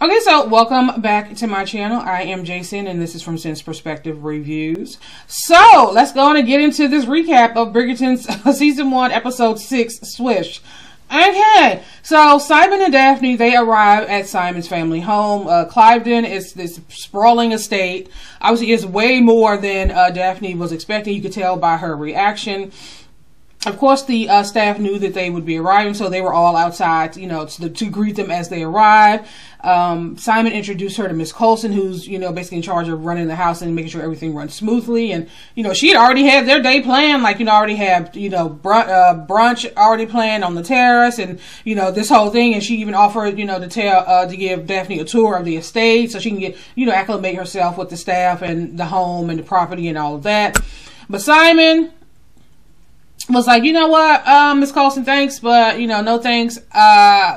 Okay, so welcome back to my channel. I am Jason, and this is from Sense Perspective Reviews. So, let's go on and get into this recap of Bridgerton's Season 1, Episode 6, Swish. Okay, so Simon and Daphne, they arrive at Simon's family home. Cliveden is this sprawling estate. Obviously, it's way more than Daphne was expecting. You could tell by her reaction. Of course, the staff knew that they would be arriving, so they were all outside, you know, to greet them as they arrived. Simon introduced her to Miss Coulson, who's, you know, basically in charge of running the house and making sure everything runs smoothly. And, you know, she had already had their day planned, like, you know, already had, you know, brunch already planned on the terrace and, you know, this whole thing. And she even offered, you know, to give Daphne a tour of the estate so she can get, you know, acclimate herself with the staff and the home and the property and all of that. But Simon was like, you know what, Miss Coulson, thanks, but, you know, no thanks.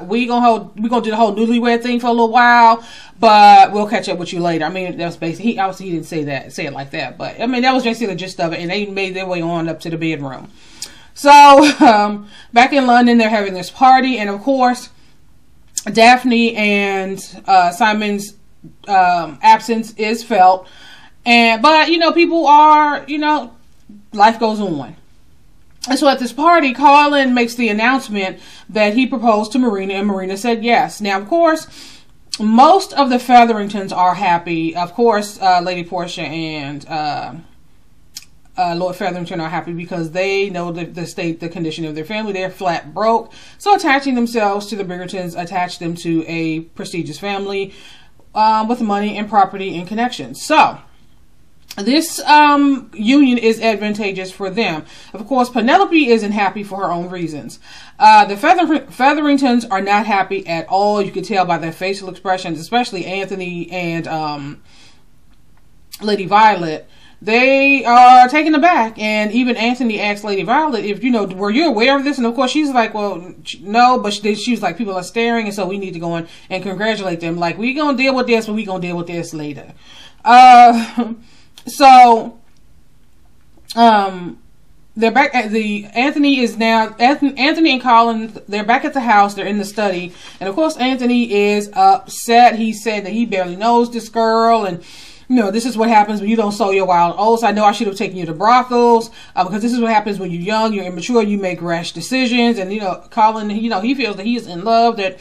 We gonna do the whole newlywed thing for a little while, but we'll catch up with you later. I mean, that was basically, he didn't say it like that, but I mean, that was basically the gist of it, and they made their way on up to the bedroom. So, back in London, they're having this party, and of course, Daphne and Simon's absence is felt, but, you know, people are, you know, life goes on. And so at this party, Colin makes the announcement that he proposed to Marina, and Marina said yes. Now, of course, most of the Featheringtons are happy. Of course, Lady Portia and Lord Featherington are happy because they know the condition of their family. They're flat broke. So attaching themselves to the Bridgertons attach them to a prestigious family with money and property and connections. So this union is advantageous for them. Of course, Penelope isn't happy for her own reasons. The Featheringtons are not happy at all. You can tell by their facial expressions, especially Anthony and Lady Violet. They are taken aback, and even Anthony asked Lady Violet if, you know, were you aware of this? And of course she's like, well, no, but she was like, people are staring, and so we need to go in and congratulate them. Like, we gonna deal with this, but we gonna deal with this later. So, they're back at Anthony and Colin, they're back at the house, they're in the study, and of course Anthony is upset. He said that he barely knows this girl, and, you know, this is what happens when you don't sow your wild oats. I know I should have taken you to brothels, because this is what happens when you're young, you're immature, you make rash decisions, and, you know, Colin, you know, he feels that he is in love, that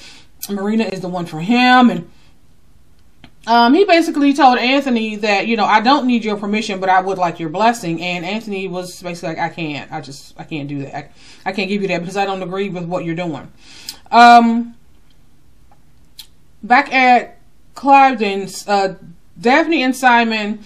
Marina is the one for him, and he basically told Anthony that, you know, I don't need your permission, but I would like your blessing. And Anthony was basically like, I can't do that. I can't give you that because I don't agree with what you're doing. Back at Cliveden's, Daphne and Simon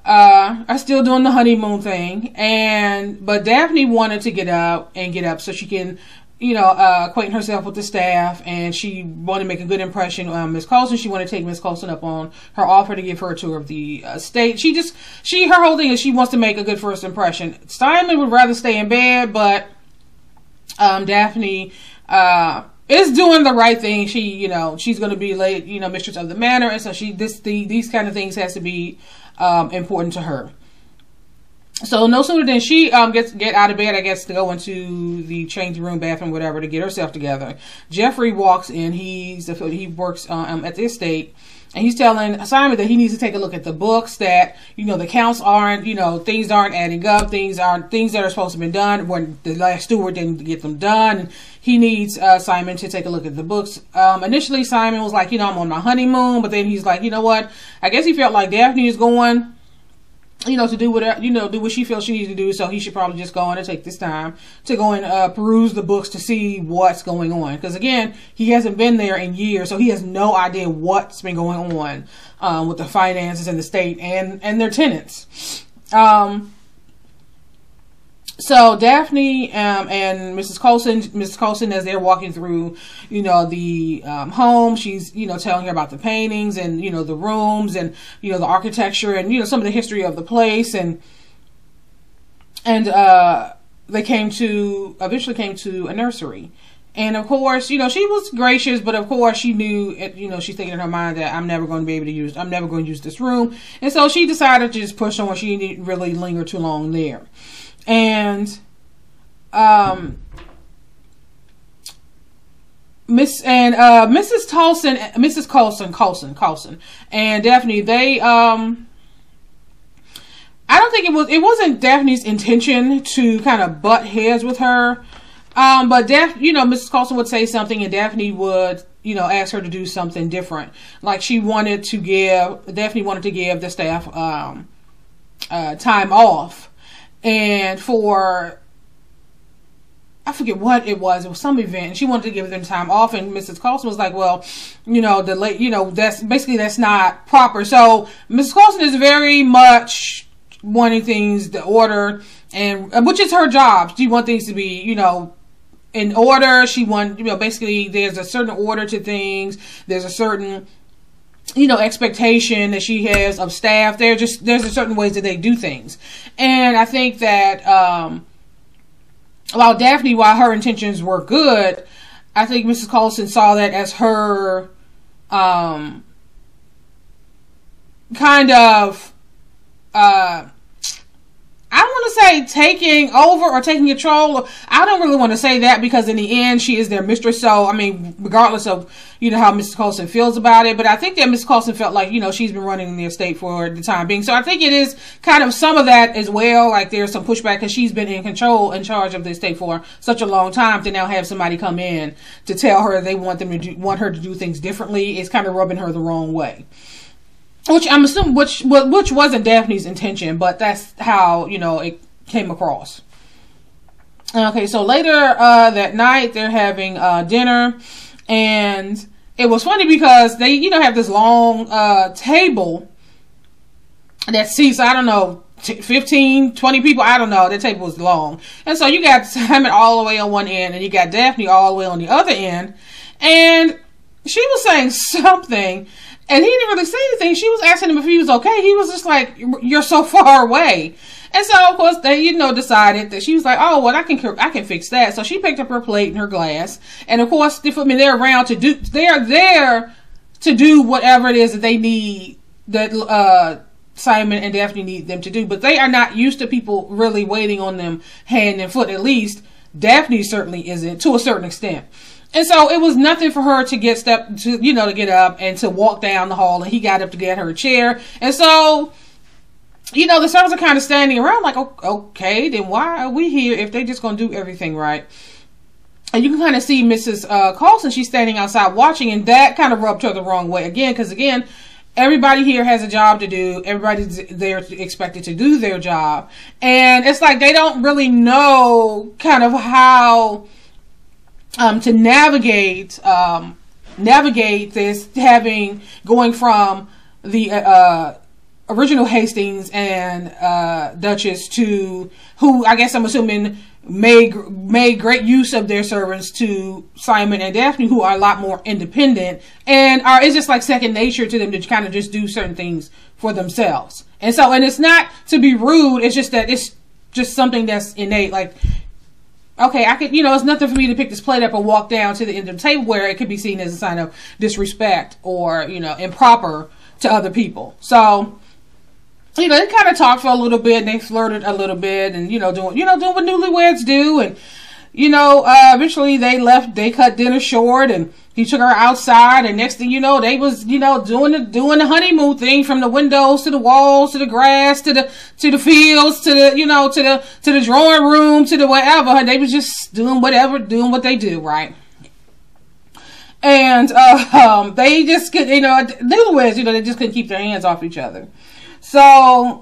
are still doing the honeymoon thing, but Daphne wanted to get up so she can, you know, acquaint herself with the staff, and she wanted to make a good impression on Miss Coulson. She wanted to take Miss Coulson up on her offer to give her a tour of the estate. Her whole thing is she wants to make a good first impression. Simon would rather stay in bed, but Daphne is doing the right thing. She, you know, she's going to be late, you know, mistress of the manor, and so these kind of things has to be important to her. So no sooner than she get out of bed, I guess, to go into the changing room, bathroom, whatever, to get herself together, Jeffrey walks in. He works at the estate, and he's telling Simon that he needs to take a look at the books, that, you know, the counts aren't, you know, things aren't adding up, things that are supposed to be done when the last steward didn't get them done. He needs Simon to take a look at the books. Initially Simon was like, you know, I'm on my honeymoon, but then he's like, you know what, I guess he felt like Daphne is going, you know, to do whatever, you know, do what she feels she needs to do, so he should probably just go on and take this time to go and peruse the books to see what's going on. Because again, he hasn't been there in years, so he has no idea what's been going on with the finances and the state and their tenants. So Daphne and Mrs. Coulson, as they're walking through, you know, the home, she's, you know, telling her about the paintings and, you know, the rooms and, you know, the architecture and, you know, some of the history of the place, and they eventually came to a nursery. And of course, you know, she was gracious, but of course she knew, you know, she's thinking in her mind that I'm never going to use this room. And so she decided to just push on. She didn't really linger too long there. And Mrs. Coulson and Daphne, they I don't think it wasn't Daphne's intention to kind of butt heads with her. But Mrs. Coulson would say something and Daphne would, ask her to do something different. Like Daphne wanted to give the staff, time off. And for, I forget what it was some event, and she wanted to give them time off, and Mrs. Coulson was like, well, that's not proper. So Mrs. Coulson is very much wanting things the order, and which is her job. She wants things to be, in order. She wants, basically there's a certain order to things. There's a certain, expectation that she has of staff. There's a certain ways that they do things. And I think that, while her intentions were good, I think Mrs. Coulson saw that as her, kind of, I don't want to say taking over or taking control. I don't really want to say that, because in the end, she is their mistress. So, I mean, regardless of, how Mrs. Coulson feels about it. But I think that Mrs. Coulson felt like, she's been running the estate for the time being. So I think it is kind of some of that as well. Like there's some pushback because she's been in charge of the estate for such a long time, to now have somebody come in to tell her they want her to do things differently. It's kind of rubbing her the wrong way. Which I'm assuming, which wasn't Daphne's intention, but that's how, it came across. Okay, so later that night, they're having dinner, and it was funny because they, have this long table that seats, I don't know, 15, 20 people, I don't know, that table was long. And so you got Simon all the way on one end, and you got Daphne all the way on the other end, and she was saying something, and he didn't really say anything. She was asking him if he was okay. He was just like, you're so far away. And so, of course, they, decided that she was like, oh, well, I can fix that. So she picked up her plate and her glass. And of course, they're there to do whatever it is that they need, that, Simon and Daphne need them to do. But they are not used to people really waiting on them hand and foot. At least Daphne certainly isn't, to a certain extent. And so it was nothing for her to get up and to walk down the hall, and he got up to get her a chair. And so, the servants are kind of standing around like, okay, then why are we here if they just going to do everything right? And you can kind of see Mrs. Coulson, she's standing outside watching, and that kind of rubbed her the wrong way again, because again, everybody here has a job to do. Everybody's there expected to do their job. And it's like they don't really know kind of how to navigate this, going from the original Hastings and Duchess to who I guess I'm assuming made great use of their servants, to Simon and Daphne, who are a lot more independent and it's just like second nature to them to kind of just do certain things for themselves. And so, and it's not to be rude, it's just that it's just something that's innate. Like, okay, I could, it's nothing for me to pick this plate up and walk down to the end of the table, where it could be seen as a sign of disrespect or, improper to other people. So, they kind of talked for a little bit, and they flirted a little bit, and, doing what newlyweds do. And, eventually they cut dinner short, and he took her outside, and next thing you know, they was, doing the honeymoon thing, from the windows to the walls to the grass to the fields to the to the drawing room to the whatever. And they was just doing what they do, right? And they just could, newlyweds, they just couldn't keep their hands off each other. So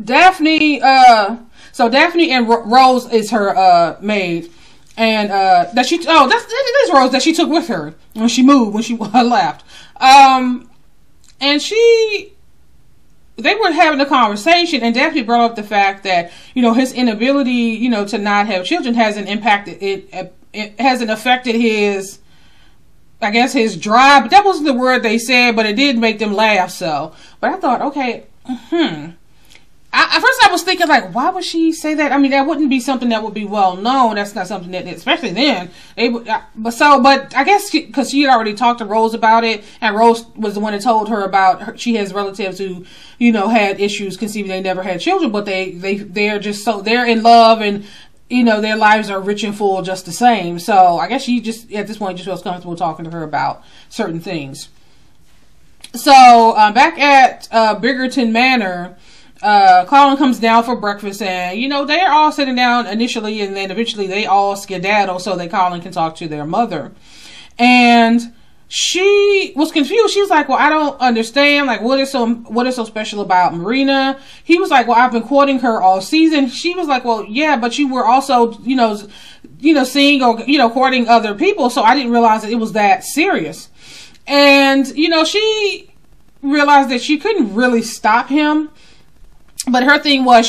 Daphne and Rose is her maid. And that's Rose that she took with her when she left. And they were having a conversation, and Daphne brought up the fact that, his inability, to not have children hasn't affected his, I guess, his drive. But that wasn't the word they said, but it did make them laugh. So, but I thought, okay, at first I was thinking, like, why would she say that? I mean, that wouldn't be something that would be well known. That's not something that, especially then, but I guess because she had already talked to Rose about it, and Rose was the one that told her about she has relatives who, had issues conceiving. They never had children, but they're in love, and you know, their lives are rich and full just the same. So I guess she just, at this point, just feels comfortable talking to her about certain things. So back at Bridgerton Manor, Colin comes down for breakfast, and, you know, they're all sitting down initially, and then eventually they all skedaddle so that Colin can talk to their mother. And she was confused. She was like, well, I don't understand. Like, what is so special about Marina? He was like, well, I've been courting her all season. She was like, well, yeah, but you were also, you know, seeing or, you know, courting other people. So I didn't realize that it was that serious. And, you know, she realized that she couldn't really stop him. But her thing was,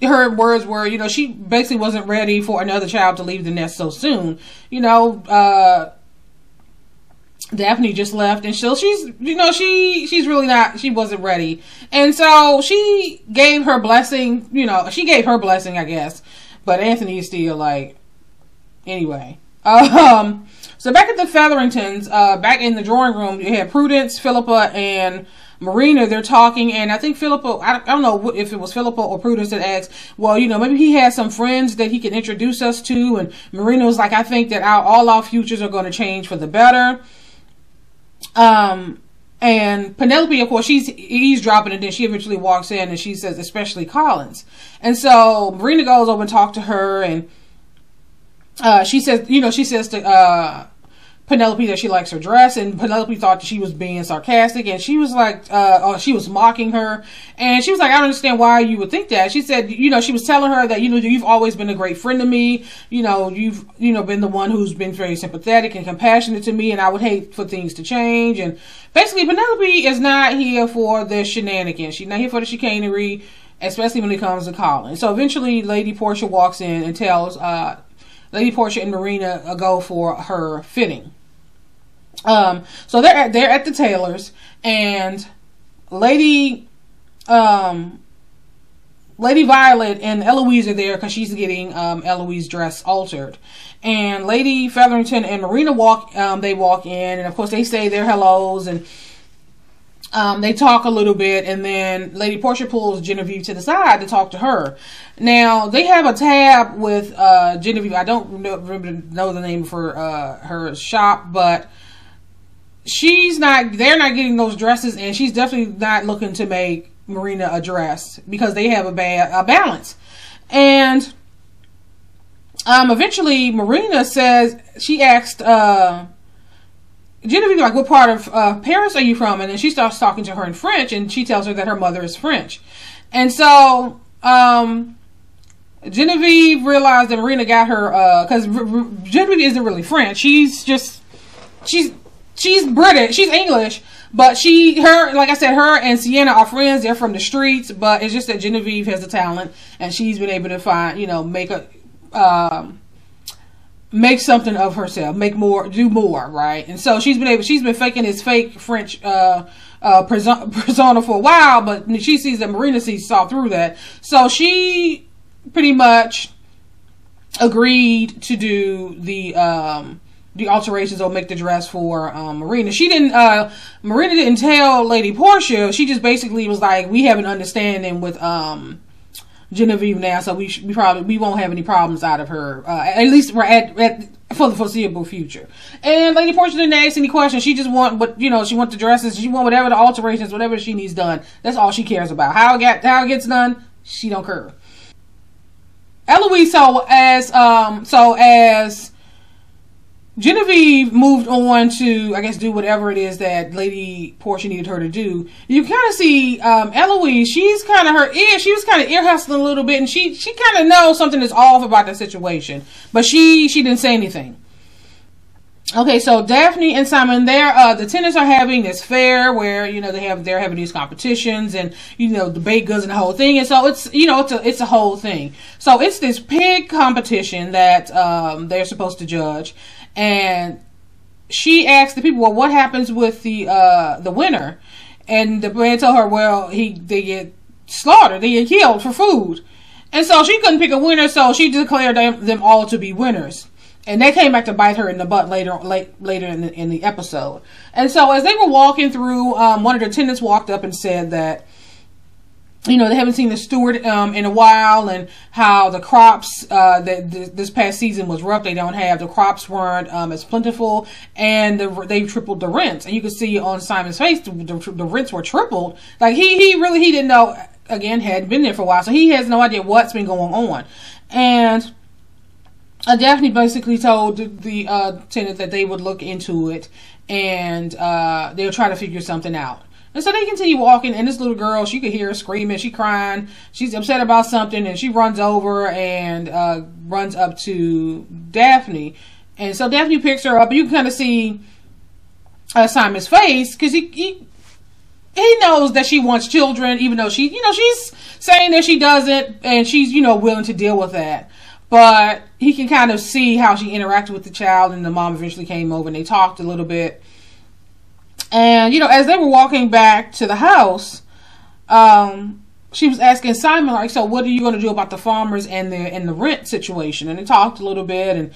her words were, you know, she basically wasn't ready for another child to leave the nest so soon. You know, Daphne just left, and so she's, you know, she's really not, she wasn't ready. And so she gave her blessing, you know, she gave her blessing, I guess. But Anthony is still like, anyway. So back at the Featheringtons, back in the drawing room, you had Prudence, Philippa, and Marina. They're talking, and I think Philippa, I don't know if it was Philippa or Prudence that asked, well, you know, maybe he has some friends that he can introduce us to. And Marina was like, I think that all our futures are going to change for the better. And Penelope, of course, she's eavesdropping, and then she eventually walks in and she says, especially Collins. And so Marina goes over and talks to her, and she says to Penelope that she likes her dress, and Penelope thought that she was being sarcastic, and she was like, she was mocking her, and she was like, I don't understand why you would think that. She said, you know, she was telling her that, you know, you've always been a great friend to me, you know, you've, you know, been the one who's been very sympathetic and compassionate to me, and I would hate for things to change. And basically Penelope is not here for the shenanigans. She's not here for the chicanery, especially when it comes to Colin. So eventually Lady Portia walks in and tells Lady Portia and Marina go for her fitting. So they're at the tailor's, and Lady Violet and Eloise are there because she's getting Eloise's dress altered. And Lady Featherington and Marina walk in, and of course they say their hellos, and they talk a little bit, and then Lady Portia pulls Genevieve to the side to talk to her. Now, they have a tab with Genevieve. I don't know the name of her shop, but they're not getting those dresses, and she's definitely not looking to make Marina a dress because they have a balance. And eventually Marina says, she asked Genevieve, like, what part of Paris are you from? And then she starts talking to her in French, and she tells her that her mother is French. And so Genevieve realized that Marina got her, because Genevieve isn't really French. She's British, she's English, but like I said, her and Sienna are friends. They're from the streets, but it's just that Genevieve has the talent, and she's been able to find, you know, make something of herself, do more, right? And so she's been faking this fake French persona for a while, but she sees that Marina saw through that. So she pretty much agreed to do the alterations or make the dress for Marina. Marina didn't tell Lady Portia. She just basically was like, we have an understanding with Genevieve now, so we won't have any problems out of her, at least for the foreseeable future. And Lady Portia didn't ask any questions. She just she wants the dresses. She want whatever the alterations, whatever she needs done. That's all she cares about. How it gets done, she don't care. Eloise, as Genevieve moved on to, I guess, do whatever it is that Lady Portia needed her to do. You kind of see Eloise, she was kind of ear hustling a little bit, and she kind of knows something is off about the situation, but she didn't say anything. Okay, so Daphne and Simon, the tenants are having this fair where, you know, they're having these competitions, and, you know, the baked goods and the whole thing. And so it's, you know, it's a whole thing. So it's this pig competition that they're supposed to judge. And she asked the people, well, what happens with the winner? And the man told her, well, they get slaughtered, they get killed for food. And so she couldn't pick a winner, so she declared them all to be winners. And that came back to bite her in the butt later in the episode. And so as they were walking through, one of the attendants walked up and said that you know, they haven't seen the steward in a while, and how the crops this past season was rough. They don't have, the crops weren't as plentiful, and they tripled the rents. And you can see on Simon's face the rents were tripled. Like he didn't know. Again, hadn't been there for a while, so he has no idea what's been going on. And Daphne basically told the tenant that they would look into it, and they'll try to figure something out. And so they continue walking, and this little girl, she could hear her screaming, she crying, she's upset about something, and she runs over and runs up to Daphne. And so Daphne picks her up, and you can kind of see Simon's face, because he knows that she wants children, even though she, you know, she's saying that she doesn't, and she's, you know, willing to deal with that. But he can kind of see how she interacted with the child, and the mom eventually came over, and they talked a little bit. And, you know, as they were walking back to the house, she was asking Simon, like, so what are you going to do about the farmers and the rent situation? And they talked a little bit, and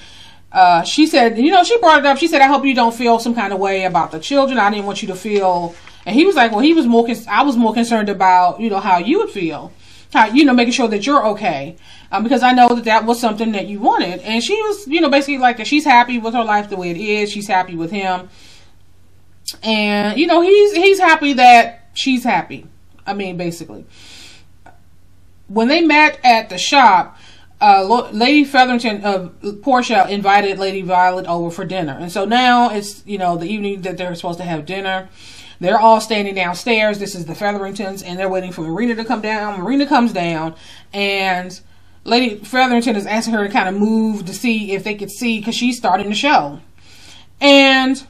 she said, you know, she brought it up. She said, I hope you don't feel some kind of way about the children. I didn't want you to feel. And he was like, well, I was more concerned about, you know, how you would feel, how, you know, making sure that you're okay. Because I know that was something that you wanted. And she was, you know, basically like that she's happy with her life the way it is. She's happy with him. And, you know, he's happy that she's happy. I mean, basically. When they met at the shop, Lady Featherington, Portia invited Lady Violet over for dinner. And so now it's, you know, the evening that they're supposed to have dinner. They're all standing downstairs. This is the Featheringtons, and they're waiting for Marina to come down. Marina comes down, and Lady Featherington is asking her to kind of move to see if they could see, because she's starting the show. And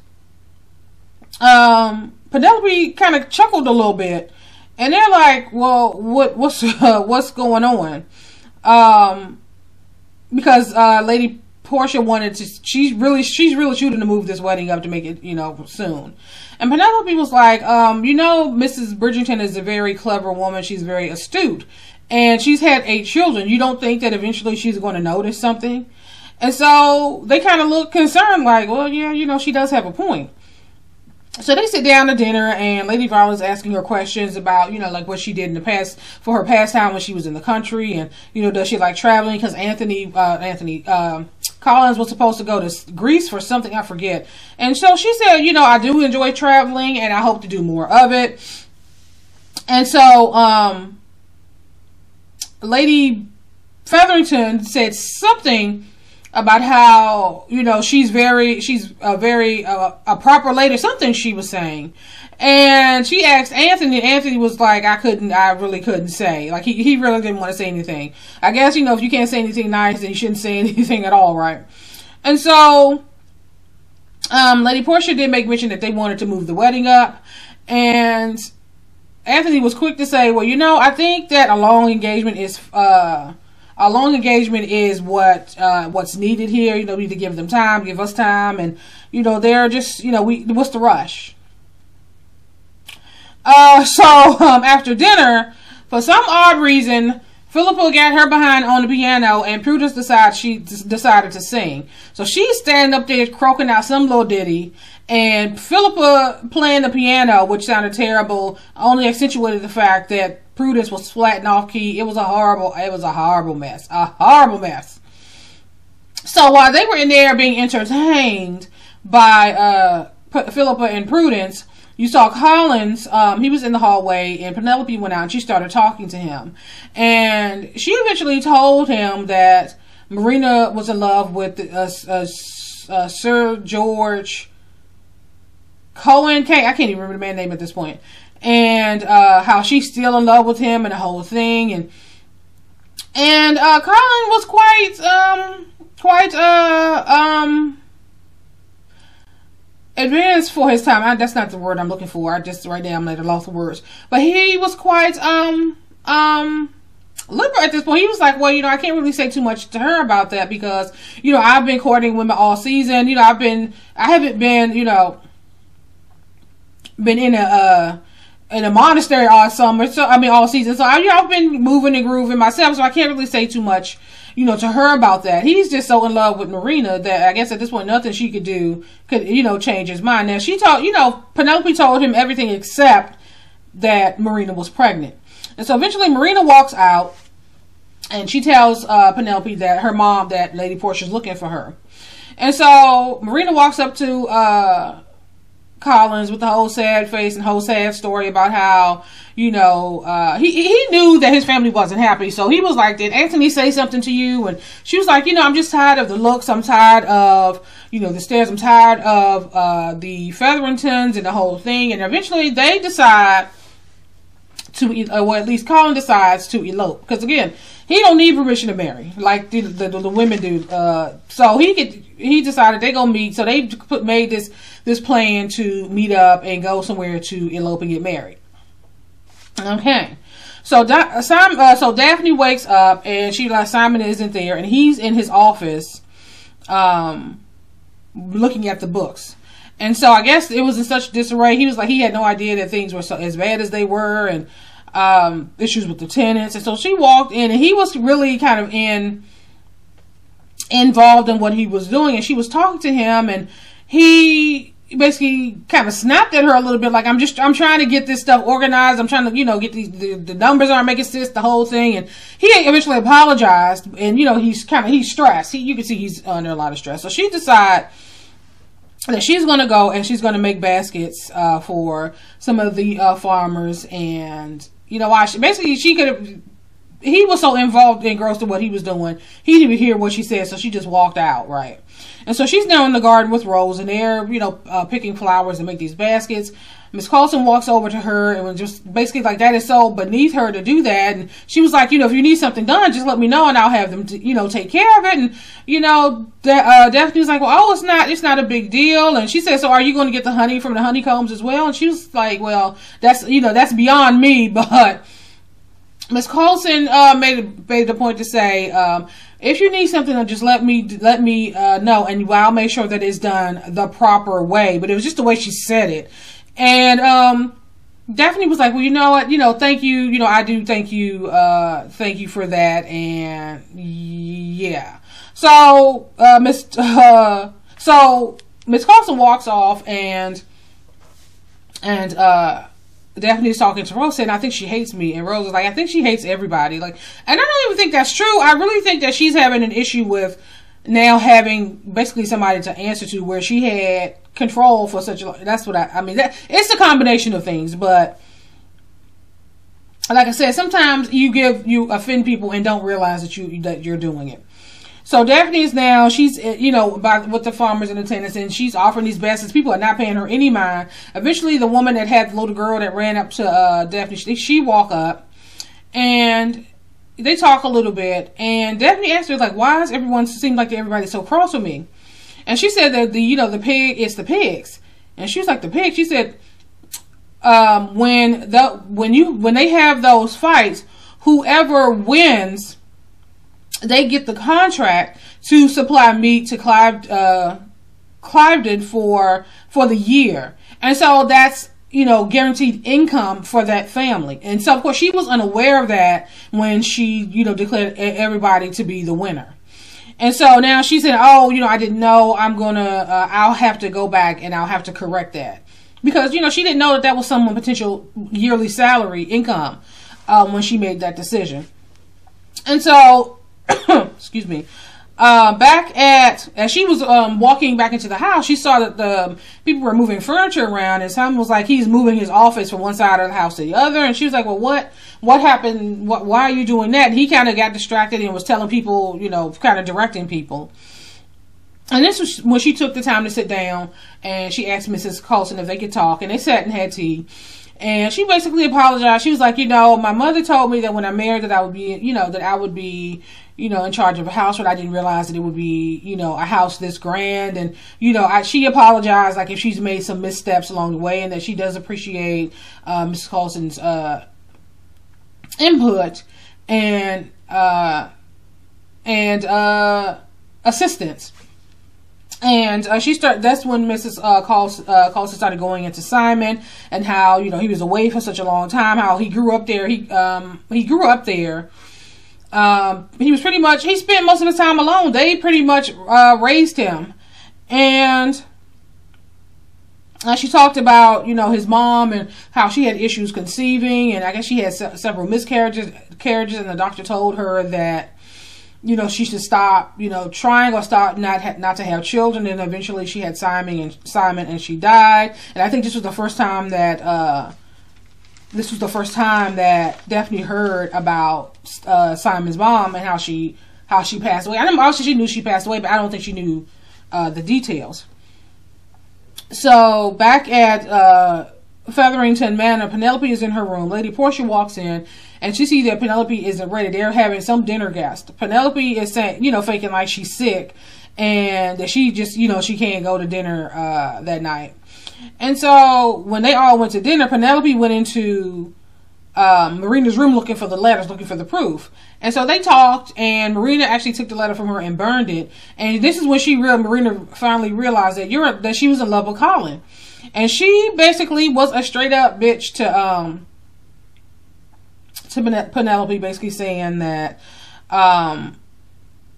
Penelope kind of chuckled a little bit, and they're like, well, what's going on? Because Lady Portia wanted to, she's really shooting to move this wedding up to make it, you know, soon. And Penelope was like, you know, Mrs. Bridgerton is a very clever woman. She's very astute, and she's had 8 children. You don't think that eventually she's going to notice something? And so they kind of look concerned, like, well, yeah, you know, she does have a point. So they sit down to dinner, and Lady Violet's asking her questions about, you know, like what she did in the past for her pastime when she was in the country, and, you know, does she like traveling? Because Collins was supposed to go to Greece for something, I forget. And so she said, you know, I do enjoy traveling, and I hope to do more of it. And so Lady Featherington said something about how, you know, she's a proper lady, something she was saying. And she asked Anthony, and Anthony was like, I really couldn't say. Like, he really didn't want to say anything. I guess, you know, if you can't say anything nice, then you shouldn't say anything at all, right? And so, Lady Portia did make mention that they wanted to move the wedding up. And Anthony was quick to say, well, you know, I think that a long engagement is what's needed here. You know, we need to give them time, give us time, and, you know, they're just, you know, what's the rush? After dinner, for some odd reason, Philippa got her behind on the piano, and Prudence decided to sing. So she's standing up there croaking out some little ditty, and Philippa playing the piano, which sounded terrible, only accentuated the fact that Prudence was flat and off key. It was a horrible mess. A horrible mess. So while they were in there being entertained by Philippa and Prudence, you saw Collins, he was in the hallway, and Penelope went out and she started talking to him. And she eventually told him that Marina was in love with Sir George Cohen. I can't even remember the man's name at this point. And how she's still in love with him and the whole thing. And Colin was quite advanced for his time. That's not the word I'm looking for. Right now I'm at a loss of words. But he was quite liberal at this point. He was like, well, you know, I can't really say too much to her about that because, you know, I've been courting women all season. You know, I haven't been, you know, been in a monastery all summer. So I mean, all season. So I've been moving and grooving myself. So I can't really say too much, you know, to her about that. He's just so in love with Marina that I guess at this point nothing she could do could, you know, change his mind. Now she told, you know, Penelope told him everything except that Marina was pregnant. And so eventually Marina walks out, and she tells Penelope that her mom, that Lady Portia's looking for her. And so Marina walks up to Collins with the whole sad face and whole sad story about how, you know, he knew that his family wasn't happy. So he was like, did Anthony say something to you? And she was like, you know, I'm just tired of the looks. I'm tired of, you know, the stares. I'm tired of the Featheringtons and the whole thing. And eventually they decide to, or at least Colin decides to elope. Because again, he don't need permission to marry like the women do. So he decided they gonna meet. So they made this plan to meet up and go somewhere to elope and get married. Okay, so Daphne wakes up and she like Simon isn't there, and he's in his office, looking at the books. And so I guess it was in such disarray. He was like, he had no idea that things were so as bad as they were, and issues with the tenants. And so she walked in, and he was really kind of involved in what he was doing, and she was talking to him, and he basically kind of snapped at her a little bit, like, I'm trying to get this stuff organized. I'm trying to, you know, get the numbers aren't making sense, the whole thing. And he eventually apologized, and, you know, he's stressed. You can see he's under a lot of stress. So she decided that she's going to go and she's going to make baskets for some of the farmers. And, you know, he was so involved, engrossed in what he was doing, he didn't even hear what she said, so she just walked out, right? And so she's now in the garden with Rose, and they're, you know, picking flowers to make these baskets. Miss Coulson walks over to her and was just basically like, that is so beneath her to do that. And she was like, you know, if you need something done, just let me know and I'll have them, you know, take care of it. And, you know, Daphne was like, well, it's not a big deal. And she said, so are you going to get the honey from the honeycombs as well? And she was like, well, that's beyond me. But Miss Coulson made the point to say, if you need something, just let me know, and I'll make sure that it's done the proper way. But it was just the way she said it. And Daphne was like, well, you know what, you know, thank you, you know, I do thank you for that. And yeah, so Miss Coulson walks off, and Daphne's talking to Rose, saying, I think she hates me. And Rose is like, I think she hates everybody. Like, and I don't even think that's true. I really think that she's having an issue with now having basically somebody to answer to, where she had control for such a long. That's what I mean. It's a combination of things, but like I said, sometimes you offend people and don't realize that you're doing it. So Daphne is now, she's, you know, with the farmers and the tenants, and she's offering these baskets. People are not paying her any mind. Eventually, the woman that had the little girl that ran up to Daphne, she walk up, and they talk a little bit. And Daphne asked her, like, why does everyone seem like everybody's so cross with me? And she said that the pig, it's the pigs. And she was like, the pigs? She said, when they have those fights, whoever wins, they get the contract to supply meat to Cliveden for the year. And so that's, you know, guaranteed income for that family. And so, of course, she was unaware of that when she, you know, declared everybody to be the winner. And so now she said, oh, you know, I didn't know. I'll have to go back and I'll have to correct that. Because, you know, she didn't know that was someone's potential yearly salary income when she made that decision. And so, excuse me, as she was walking back into the house, she saw that the people were moving furniture around, and Simon was like, he's moving his office from one side of the house to the other. And she was like, well, what happened? Why are you doing that? And he kind of got distracted and was telling people, you know, kind of directing people. And this was when she took the time to sit down, and she asked Mrs. Coulson if they could talk, and they sat and had tea. And she basically apologized. She was like, you know, my mother told me that when I married that I would be, you know, in charge of a house, but I didn't realize that it would be, you know, a house this grand. And, you know, she apologized, like, if she's made some missteps along the way, and that she does appreciate Mrs. Coulson's input and assistance. And that's when Mrs. Coulson started going into Simon, and how, you know, he was away for such a long time, how he grew up there. He grew up there. He spent most of his time alone. They pretty much raised him. And She talked about, you know, his mom and how she had issues conceiving, and I guess she had several miscarriages, and the doctor told her that, you know, she should stop, you know, trying or stop not to have children. And eventually she had Simon, and she died. And I think this was the first time that Daphne heard about Simon's mom and how she passed away. Obviously she knew she passed away, but I don't think she knew the details. So back at Featherington Manor, Penelope is in her room. Lady Portia walks in, and she sees that Penelope isn't ready. They're having some dinner guest. Penelope is saying, you know, faking like she's sick, and that she just, you know, she can't go to dinner that night. And so when they all went to dinner, Penelope went into Marina's room looking for the letters, looking for the proof. And so they talked, and Marina actually took the letter from her and burned it. And this is when Marina finally realized that she was in love with Colin. And she basically was a straight up bitch to Penelope, basically saying that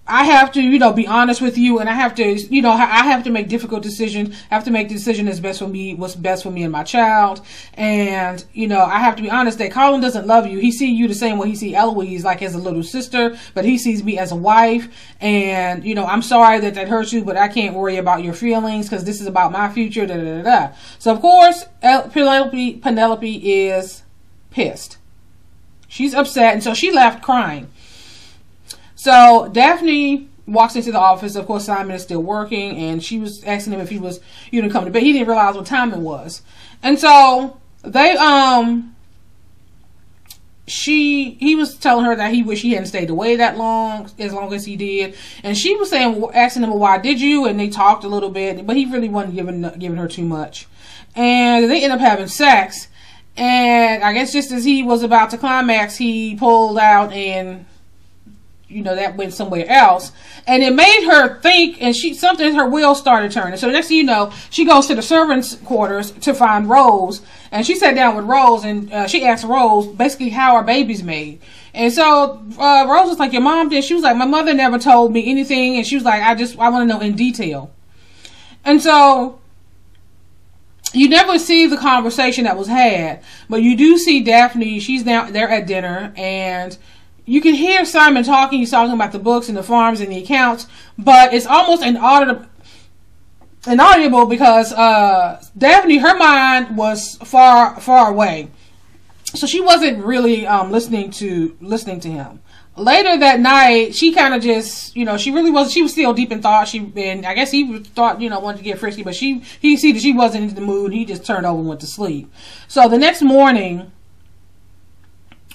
I have to, you know, be honest with you, and I have to, you know, I have to make difficult decisions. I have to make the decision that's best for me, what's best for me and my child. And, you know, I have to be honest that Colin doesn't love you. He sees you the same way he sees Eloise, like as a little sister, but he sees me as a wife. And, you know, I'm sorry that hurts you, but I can't worry about your feelings because this is about my future, da da da da. So, of course, Penelope is pissed. She's upset, and so she left crying. So Daphne walks into the office. Of course, Simon is still working, and she was asking him if he was, you know, coming to bed. He didn't realize what time it was. And so they, he was telling her that he wished he hadn't stayed away that long as he did. And she was asking him, well, why did you? And they talked a little bit, but he really wasn't giving her too much. And they end up having sex. And I guess just as he was about to climax, he pulled out, and, you know, that went somewhere else. And it made her think, and her wheels started turning. So next thing you know, she goes to the servants' quarters to find Rose. And she sat down with Rose, and she asked Rose, basically, how are babies made? And so Rose was like, your mom did? She was like, my mother never told me anything. And she was like, I want to know in detail. And so you never see the conversation that was had, but you do see Daphne. She's now there at dinner, and you can hear Simon talking. He's talking about the books and the farms and the accounts, but it's almost inaudible because Daphne, her mind was far away, so she wasn't really listening to him. Later that night, she kind of just, you know, she was still deep in thought. And I guess he thought, you know, wanted to get frisky, but he see that she wasn't in the mood. He just turned over and went to sleep. So the next morning,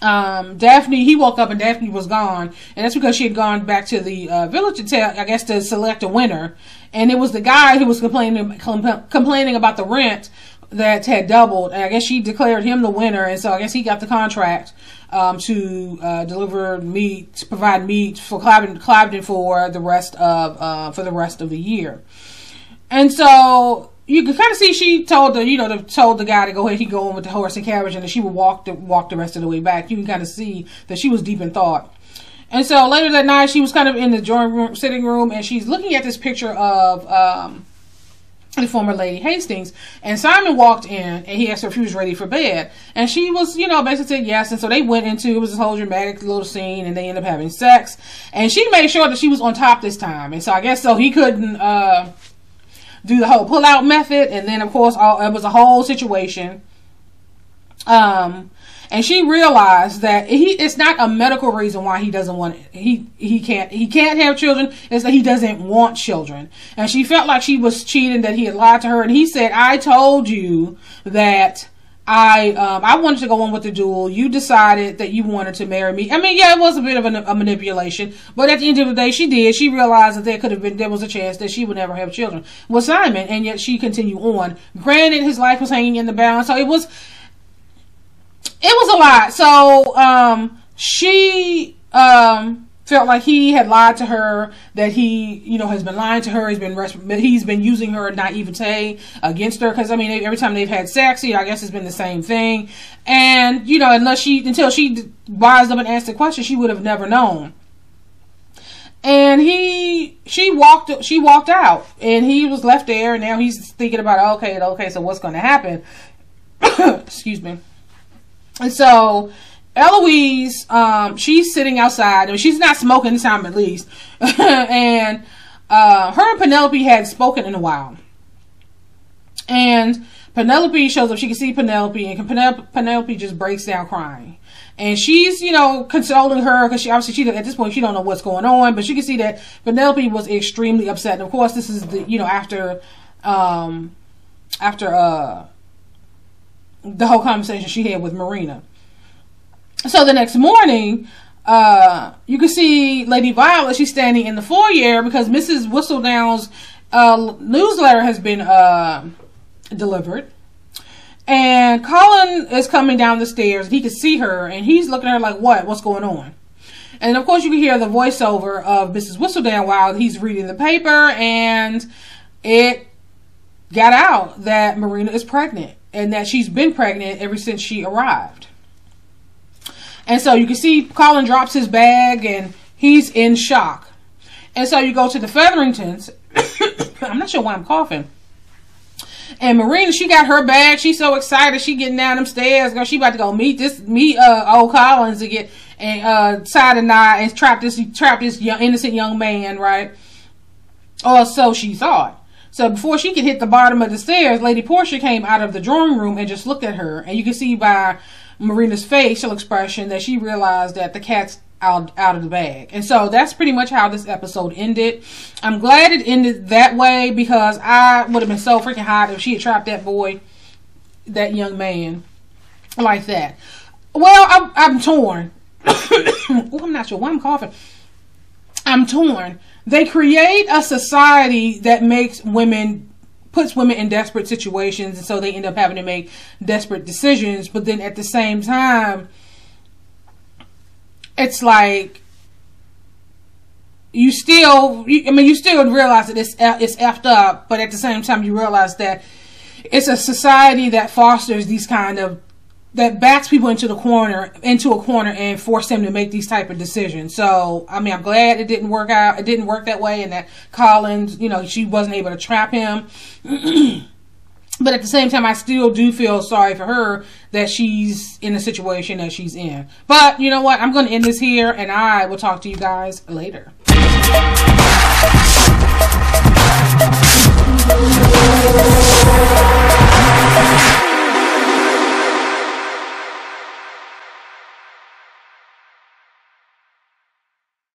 Daphne, he woke up and Daphne was gone. And that's because she had gone back to the village to select a winner. And it was the guy who was complaining about the rent that had doubled. And I guess she declared him the winner. And so I guess he got the contract to deliver meat, to provide meat for Cliveden for the rest of the year. And so you can kind of see she told the guy to go ahead, he go on with the horse and carriage, and that she would walk the rest of the way back. You can kind of see that she was deep in thought. And so later that night, she was kind of in the sitting room, and she's looking at this picture of the former Lady Hastings, and Simon walked in, and he asked her if she was ready for bed, and she was, you know, basically said yes. And so they went into, it was this whole dramatic little scene, and they ended up having sex, and she made sure that she was on top this time. And so I guess so he couldn't do the whole pull-out method, and then of course it was a whole situation. And she realized that it's not a medical reason why he doesn't want it. He can't have children. It's that he doesn't want children. And she felt like she was cheating, that he had lied to her. And he said, I told you that I wanted to go on with the duel. You decided that you wanted to marry me. I mean, yeah, it was a bit of a manipulation, but at the end of the day, she did. She realized that there was a chance that she would never have children with Simon, and yet she continued on. Granted, his life was hanging in the balance, so it was a lot. So she felt like he had lied to her, that he, you know, has been lying to her. He's been using her naivete against her, because I mean, every time they've had sex, I guess it's been the same thing. And you know, until she wised up and asked the question, she would have never known. And she walked out, and he was left there, and now he's thinking about, okay, so what's going to happen? Excuse me. And so Eloise, she's sitting outside. I mean, she's not smoking this time, at least. And her and Penelope had spoken in a while. And Penelope shows up. She can see Penelope, and Penelope just breaks down crying. And she's, you know, consoling her, because she at this point, she don't know what's going on, but you can see that Penelope was extremely upset. And of course, this is the, you know, after the whole conversation she had with Marina. So the next morning, you can see Lady Violet. She's standing in the foyer because Mrs. Whistledown's newsletter has been delivered. And Colin is coming down the stairs. He can see her, and he's looking at her like, what's going on? And of course, you can hear the voiceover of Mrs. Whistledown while he's reading the paper, and it got out that Marina is pregnant, and that she's been pregnant ever since she arrived. And so you can see Colin drops his bag, and he's in shock. And so you go to the Featheringtons. I'm not sure why I'm coughing. And Marina, she got her bag. She's so excited. She getting down them stairs. Girl, she about to go meet old Collins to get and tie the knot and trap this innocent young man, right? Or so she thought. So before she could hit the bottom of the stairs, Lady Portia came out of the drawing room and just looked at her. And you can see by Marina's facial expression that she realized that the cat's out of the bag. And so that's pretty much how this episode ended. I'm glad it ended that way, because I would have been so freaking hot if she had trapped that boy, that young man, like that. Well, I'm torn. Oh, I'm not sure why I'm coughing. I'm torn. They create a society that puts women in desperate situations, and so they end up having to make desperate decisions. But then at the same time, it's like you still realize that it's effed up, but at the same time you realize that it's a society that fosters these that backs people into a corner and force them to make these type of decisions. So, I mean, I'm glad it didn't work out. It didn't work that way, and that Collins, you know, she wasn't able to trap him. But at the same time, I still do feel sorry for her that she's in the situation that she's in. But you know what? I'm going to end this here, and I will talk to you guys later.